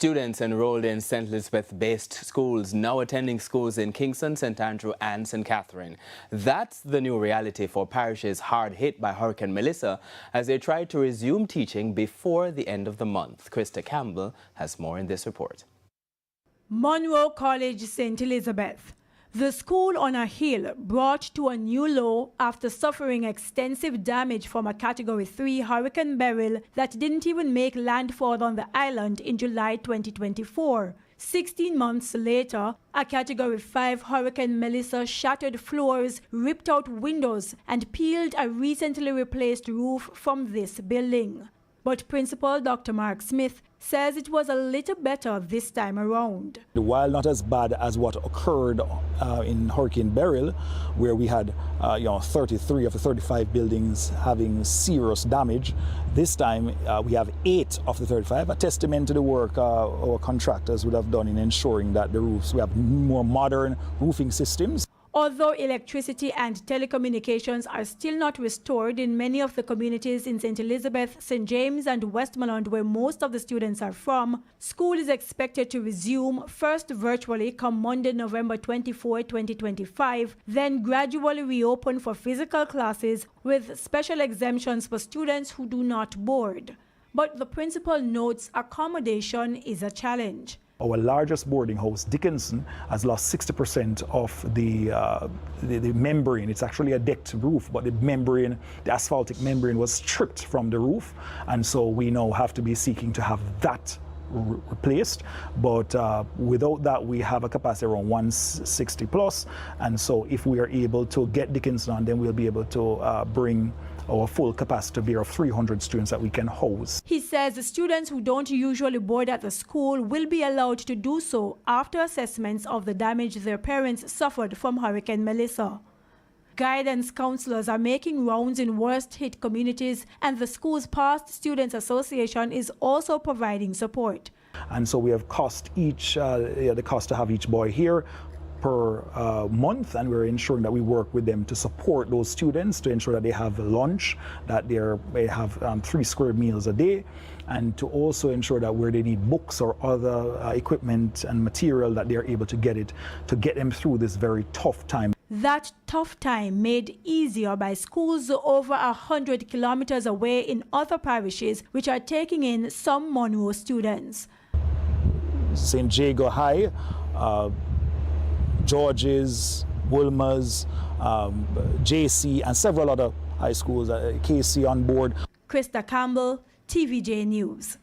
Students enrolled in St. Elizabeth-based schools now attending schools in Kingston, St. Andrew and St. Catherine. That's the new reality for parishes hard hit by Hurricane Melissa as they try to resume teaching before the end of the month. Krista Campbell has more in this report. Munro College, St. Elizabeth. The school on a hill brought to a new low after suffering extensive damage from a Category 3 Hurricane Beryl that didn't even make landfall on the island in July 2024. 16 months later, a Category 5 Hurricane Melissa shattered floors, ripped out windows, and peeled a recently replaced roof from this building. But Principal Dr. Mark Smith says it was a little better this time around. While not as bad as what occurred in Hurricane Beryl, where we had 33 of the 35 buildings having serious damage, this time we have 8 of the 35, a testament to the work our contractors would have done in ensuring that the roofs, we have more modern roofing systems. Although electricity and telecommunications are still not restored in many of the communities in St. Elizabeth, St. James and Westmoreland, where most of the students are from, school is expected to resume first virtually come Monday, November 24, 2025, then gradually reopen for physical classes with special exemptions for students who do not board. But the principal notes accommodation is a challenge. Our largest boarding house, Kingston, has lost 60% of the membrane. It's actually a decked roof, but the membrane, the asphaltic membrane, was stripped from the roof, and so we now have to be seeking to have that replaced. But without that, we have a capacity around 160 plus, and so if we are able to get Kingston on, then we'll be able to bring our full capacity beer of 300 students that we can house. He says the students who don't usually board at the school will be allowed to do so after assessments of the damage their parents suffered from Hurricane Melissa. Guidance counselors are making rounds in worst-hit communities, and the school's Past Students Association is also providing support. And so we have cost each, the cost to have each boy here per month, and we're ensuring that we work with them to support those students, to ensure that they have lunch, that they have 3 square meals a day, and to also ensure that where they need books or other equipment and material, that they're able to get it, to get them through this very tough time. That tough time made easier by schools over 100 kilometers away in other parishes which are taking in some Munro students. St. Jago High, George's, Wilma's, JC, and several other high schools, KC on board. Krista Campbell, TVJ News.